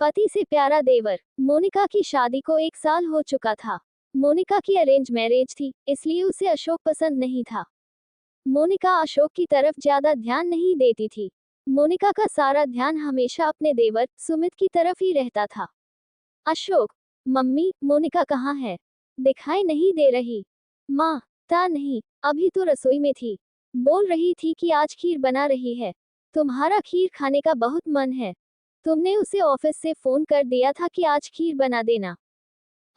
पति से प्यारा देवर। मोनिका की शादी को 1 साल हो चुका था। मोनिका की अरेंज मैरिज थी, इसलिए उसे अशोक पसंद नहीं था। मोनिका अशोक की तरफ ज्यादा ध्यान नहीं देती थी। मोनिका का सारा ध्यान हमेशा अपने देवर सुमित की तरफ ही रहता था। अशोक, मम्मी, मोनिका कहाँ है? दिखाई नहीं दे रही। माँ, ता नहीं, अभी तो रसोई में थी। बोल रही थी कि आज खीर बना रही है। तुम्हारा खीर खाने का बहुत मन है। तुमने उसे ऑफिस से फोन कर दिया था कि आज खीर बना देना।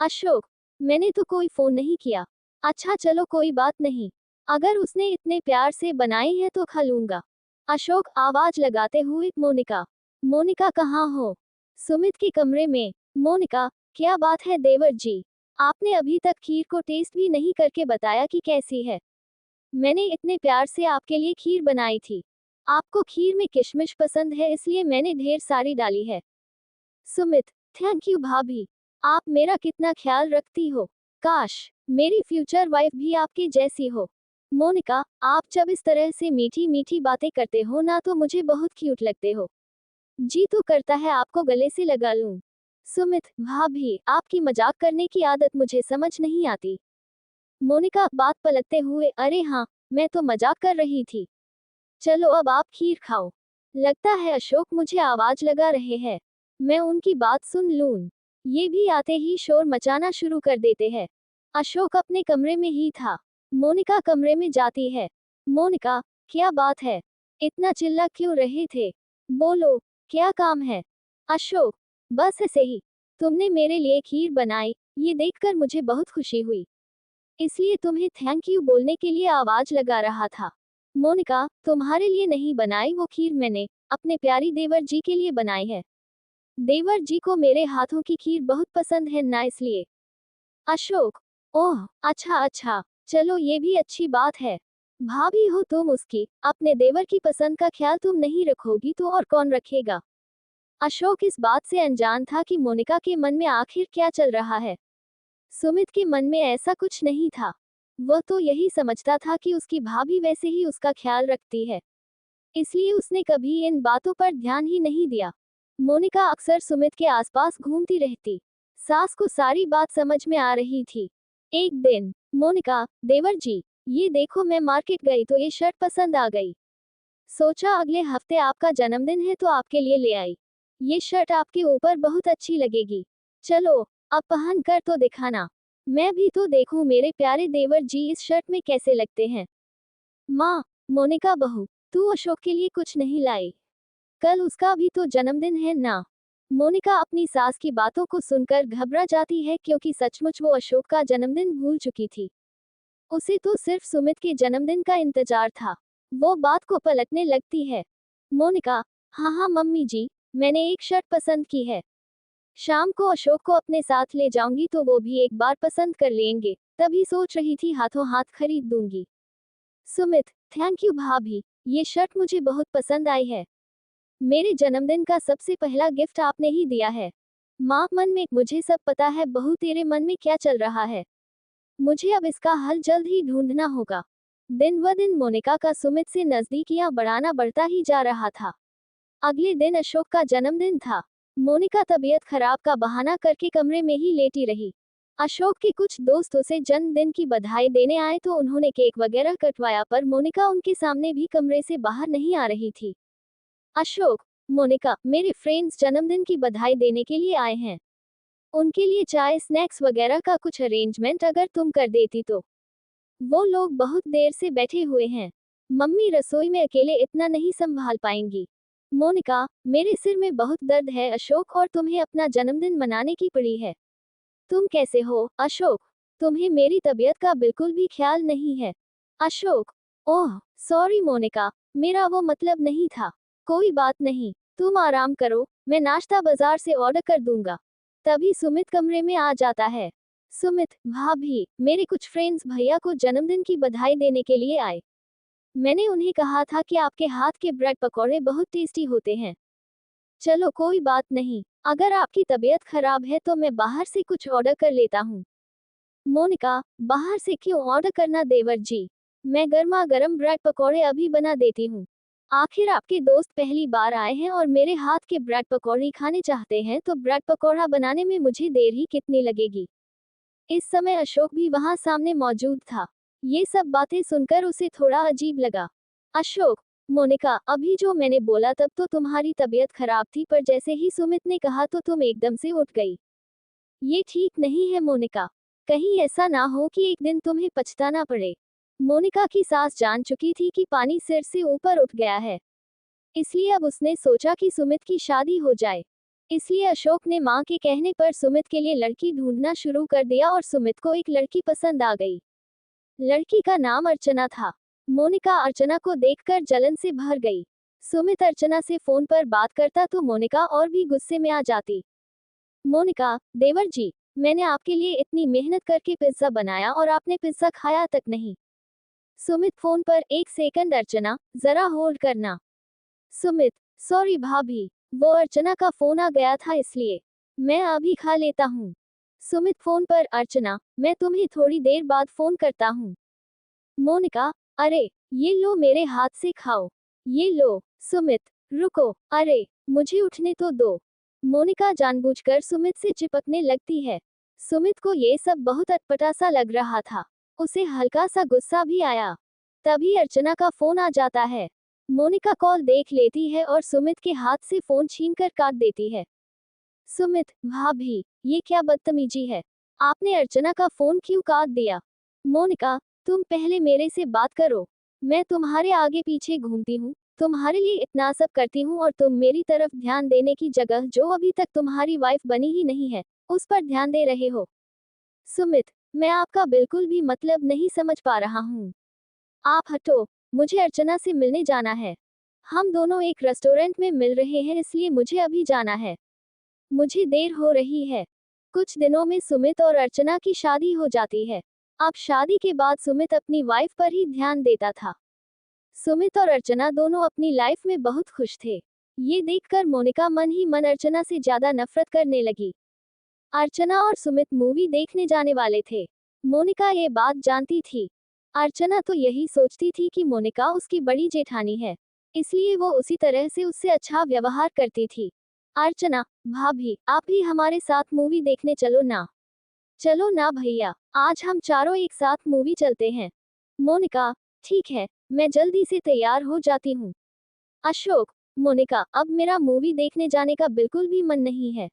अशोक, मैंने तो कोई फोन नहीं किया। अच्छा चलो कोई बात नहीं, अगर उसने इतने प्यार से बनाई है तो खा लूंगा। अशोक आवाज लगाते हुए मोनिका, मोनिका कहाँ हो? सुमित के कमरे में। मोनिका, क्या बात है देवर जी, आपने अभी तक खीर को टेस्ट भी नहीं करके बताया कि कैसी है। मैंने इतने प्यार से आपके लिए खीर बनाई थी। आपको खीर में किशमिश पसंद है इसलिए मैंने ढेर सारी डाली है। सुमित, थैंक यू भाभी, आप मेरा कितना ख्याल रखती हो। काश मेरी फ्यूचर वाइफ भी आपके जैसी हो। मोनिका, आप जब इस तरह से मीठी मीठी बातें करते हो ना तो मुझे बहुत क्यूट लगते हो। जी तो करता है आपको गले से लगा लूं। सुमित, भाभी, आपकी मजाक करने की आदत मुझे समझ नहीं आती। मोनिका बात पलटते हुए, अरे हाँ, मैं तो मजाक कर रही थी। चलो अब आप खीर खाओ। लगता है अशोक मुझे आवाज लगा रहे हैं। मैं उनकी बात सुन लूं। ये भी आते ही शोर मचाना शुरू कर देते हैं। अशोक अपने कमरे में ही था। मोनिका कमरे में जाती है। मोनिका, क्या बात है? इतना चिल्ला क्यों रहे थे? बोलो, क्या काम है? अशोक, बस ऐसे ही। तुमने मेरे लिए खीर बनाई, ये देखकर मुझे बहुत खुशी हुई, इसलिए तुम्हें थैंक यू बोलने के लिए आवाज लगा रहा था। मोनिका, तुम्हारे लिए नहीं बनाई वो खीर, मैंने अपने प्यारी देवर जी के लिए बनाई है। देवर जी को मेरे हाथों की खीर बहुत पसंद है ना, इसलिए। अशोक, ओह अच्छा अच्छा, चलो ये भी अच्छी बात है। भाभी हो तुम उसकी, अपने देवर की पसंद का ख्याल तुम नहीं रखोगी तो और कौन रखेगा? अशोक इस बात से अनजान था कि मोनिका के मन में आखिर क्या चल रहा है। सुमित के मन में ऐसा कुछ नहीं था। वह तो यही समझता था कि उसकी भाभी वैसे ही उसका ख्याल रखती है, इसलिए उसने कभी इन बातों पर ध्यान ही नहीं दिया। मोनिका अक्सर सुमित के आसपास घूमती रहती। सास को सारी बात समझ में आ रही थी। एक दिन, मोनिका, देवर जी, ये देखो मैं मार्केट गई तो ये शर्ट पसंद आ गई। सोचा अगले हफ्ते आपका जन्मदिन है तो आपके लिए ले आई। ये शर्ट आपके ऊपर बहुत अच्छी लगेगी। चलो, अब पहन कर तो दिखाना। मैं भी तो देखूं मेरे प्यारे देवर जी इस शर्ट में कैसे लगते हैं। माँ, मोनिका बहू, तू अशोक के लिए कुछ नहीं लाई? कल उसका भी तो जन्मदिन है ना। मोनिका अपनी सास की बातों को सुनकर घबरा जाती है क्योंकि सचमुच वो अशोक का जन्मदिन भूल चुकी थी। उसे तो सिर्फ सुमित के जन्मदिन का इंतजार था। वो बात को पलटने लगती है। मोनिका, हाँ हाँ मम्मी जी, मैंने एक शर्ट पसंद की है। शाम को अशोक को अपने साथ ले जाऊंगी तो वो भी एक बार पसंद कर लेंगे, तभी सोच रही थी हाथों हाथ खरीद दूंगी। सुमित, थैंक यू भाभी, ये शर्ट मुझे बहुत पसंद आई है। मेरे जन्मदिन का सबसे पहला गिफ्ट आपने ही दिया है। माँ, मन में मुझे सब पता है बहू तेरे मन में क्या चल रहा है। मुझे अब इसका हल जल्द ही ढूंढना होगा। दिन ब दिन मोनिका का सुमित से नजदीकियां बढ़ाना बढ़ता ही जा रहा था। अगले दिन अशोक का जन्मदिन था। मोनिका तबीयत खराब का बहाना करके कमरे में ही लेटी रही। अशोक के कुछ दोस्त उसे जन्मदिन की बधाई देने आए तो उन्होंने केक वगैरह कटवाया, पर मोनिका उनके सामने भी कमरे से बाहर नहीं आ रही थी। अशोक, मोनिका, मेरे फ्रेंड्स जन्मदिन की बधाई देने के लिए आए हैं। उनके लिए चाय स्नैक्स वगैरह का कुछ अरेंजमेंट अगर तुम कर देती तो। वो लोग बहुत देर से बैठे हुए हैं। मम्मी रसोई में अकेले इतना नहीं संभाल पाएंगी। मोनिका, मेरे सिर में बहुत दर्द है अशोक, और तुम्हें अपना जन्मदिन मनाने की पड़ी है। तुम कैसे हो अशोक? तुम्हें मेरी तबीयत का बिल्कुल भी ख्याल नहीं है। अशोक, ओह सॉरी मोनिका, मेरा वो मतलब नहीं था। कोई बात नहीं, तुम आराम करो, मैं नाश्ता बाजार से ऑर्डर कर दूंगा। तभी सुमित कमरे में आ जाता है। सुमित, भाभी, मेरे कुछ फ्रेंड्स भैया को जन्मदिन की बधाई देने के लिए आए। मैंने उन्हें कहा था कि आपके हाथ के ब्रेड पकौड़े बहुत टेस्टी होते हैं। चलो कोई बात नहीं, अगर आपकी तबीयत खराब है तो मैं बाहर से कुछ ऑर्डर कर लेता हूँ। मोनिका, बाहर से क्यों ऑर्डर करना देवर जी, मैं गर्मा गर्म ब्रेड पकौड़े अभी बना देती हूँ। आखिर आपके दोस्त पहली बार आए हैं और मेरे हाथ के ब्रेड पकौड़ी खाने चाहते हैं, तो ब्रेड पकौड़ा बनाने में मुझे देर ही कितनी लगेगी। इस समय अशोक भी वहां सामने मौजूद था। ये सब बातें सुनकर उसे थोड़ा अजीब लगा। अशोक, मोनिका, अभी जो मैंने बोला तब तो तुम्हारी तबीयत खराब थी, पर जैसे ही सुमित ने कहा तो तुम एकदम से उठ गई। ये ठीक नहीं है मोनिका। कहीं ऐसा ना हो कि एक दिन तुम्हें पछताना पड़े। मोनिका की सास जान चुकी थी कि पानी सिर से ऊपर उठ गया है, इसलिए अब उसने सोचा कि सुमित की शादी हो जाए। इसलिए अशोक ने मां के कहने पर सुमित के लिए लड़की ढूंढना शुरू कर दिया और सुमित को एक लड़की पसंद आ गई। लड़की का नाम अर्चना था। मोनिका अर्चना को देखकर जलन से भर गई। सुमित अर्चना से फोन पर बात करता तो मोनिका और भी गुस्से में आ जाती। मोनिका, देवर जी, मैंने आपके लिए इतनी मेहनत करके पिज्जा बनाया और आपने पिज्जा खाया तक नहीं। सुमित फोन पर, एक सेकंड अर्चना, जरा होल्ड करना। सुमित, सॉरी भाभी, वो अर्चना का फोन आ गया था इसलिए। मैं अभी खा लेता हूँ। सुमित फोन पर, अर्चना, मैं तुम्हें थोड़ी देर बाद फोन करता हूँ। मोनिका, अरे, ये लो मेरे हाथ से खाओ। ये लो। सुमित, रुको, अरे, मुझे उठने तो दो। मोनिका जानबूझकर सुमित से चिपकने लगती है। सुमित को ये सब बहुत अटपटा सा लग रहा था। उसे हल्का सा गुस्सा भी आया। तभी अर्चना का फोन आ जाता है। मोनिका कॉल देख लेती है और सुमित के हाथ से फोन छीनकर काट देती है। सुमित, भाभी, ये क्या बदतमीजी है? आपने अर्चना का फोन क्यों काट दिया? मोनिका, तुम पहले मेरे से बात करो। मैं तुम्हारे आगे पीछे घूमती हूँ, तुम्हारे लिए इतना सब करती हूँ और तुम मेरी तरफ ध्यान देने की जगह जो अभी तक तुम्हारी वाइफ बनी ही नहीं है, उस पर ध्यान दे रहे हो। सुमित, मैं आपका बिल्कुल भी मतलब नहीं समझ पा रहा हूँ। आप हटो, मुझे अर्चना से मिलने जाना है। हम दोनों एक रेस्टोरेंट में मिल रहे हैं, इसलिए मुझे अभी जाना है। मुझे देर हो रही है। कुछ दिनों में सुमित और अर्चना की शादी हो जाती है। अब शादी के बाद सुमित अपनी वाइफ पर ही ध्यान देता था। सुमित और अर्चना दोनों अपनी लाइफ में बहुत खुश थे। ये देखकर मोनिका मन ही मन अर्चना से ज्यादा नफरत करने लगी। अर्चना और सुमित मूवी देखने जाने वाले थे। मोनिका ये बात जानती थी। अर्चना तो यही सोचती थी कि मोनिका उसकी बड़ी जेठानी है, इसलिए वो उसी तरह से उससे अच्छा व्यवहार करती थी। अर्चना, भाभी, आप भी हमारे साथ मूवी देखने चलो ना। चलो ना भैया, आज हम चारों एक साथ मूवी चलते हैं। मोनिका, ठीक है, मैं जल्दी से तैयार हो जाती हूँ। अशोक, मोनिका, अब मेरा मूवी देखने जाने का बिल्कुल भी मन नहीं है।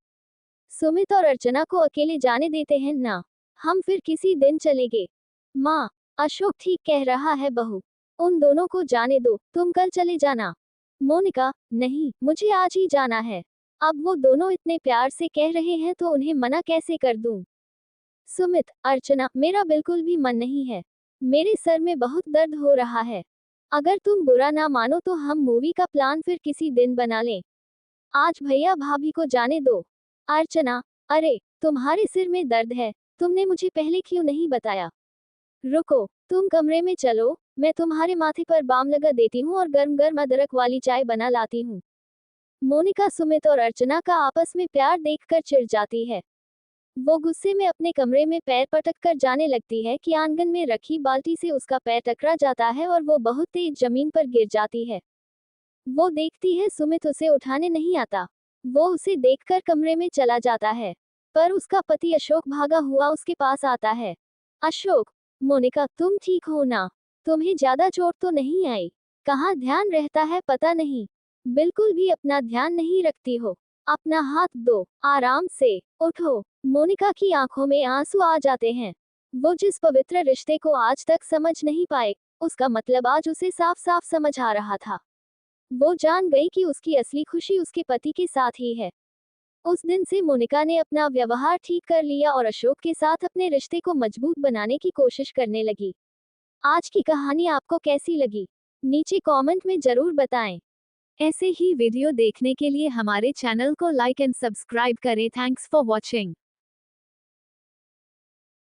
सुमित और अर्चना को अकेले जाने देते हैं ना, हम फिर किसी दिन चलेंगे। माँ, अशोक ठीक कह रहा है बहू, उन दोनों को जाने दो, तुम कल चले जाना। मोनिका, नहीं, मुझे आज ही जाना है। अब वो दोनों इतने प्यार से कह रहे हैं तो उन्हें मना कैसे कर दूं? सुमित, अर्चना, मेरा बिल्कुल भी मन नहीं है। मेरे सर में बहुत दर्द हो रहा है। अगर तुम बुरा ना मानो तो हम मूवी का प्लान फिर किसी दिन बना लें। आज भैया भाभी को जाने दो। अर्चना, अरे, तुम्हारे सिर में दर्द है, तुमने मुझे पहले क्यों नहीं बताया? रुको, तुम कमरे में चलो, मैं तुम्हारे माथे पर बाम लगा देती हूँ और गर्म गर्म अदरक वाली चाय बना लाती हूँ। मोनिका सुमित और अर्चना का आपस में प्यार देखकर चिढ़ जाती है। वो गुस्से में अपने कमरे में पैर पटक कर जाने लगती है कि आंगन में रखी बाल्टी से उसका पैर टकरा जाता है और वो बहुत तेज जमीन पर गिर जाती है। वो देखती है सुमित उसे उठाने नहीं आता। वो उसे देखकर कमरे में चला जाता है, पर उसका पति अशोक भागा हुआ उसके पास आता है। अशोक, मोनिका, तुम ठीक हो ना? तुम्हें ज्यादा चोट तो नहीं आई? कहाँ ध्यान रहता है पता नहीं, बिल्कुल भी अपना ध्यान नहीं रखती हो। अपना हाथ दो, आराम से उठो। मोनिका की आंखों में आंसू आ जाते हैं। वो जिस पवित्र रिश्ते को आज तक समझ नहीं पाए, उसका मतलब आज उसे साफ साफ समझ आ रहा था। वो जान गई कि उसकी असली खुशी उसके पति के साथ ही है। उस दिन से मोनिका ने अपना व्यवहार ठीक कर लिया और अशोक के साथ अपने रिश्ते को मजबूत बनाने की कोशिश करने लगी। आज की कहानी आपको कैसी लगी? नीचे कमेंट में जरूर बताएं। ऐसे ही वीडियो देखने के लिए हमारे चैनल को लाइक एंड सब्सक्राइब करें। Thanks for watching.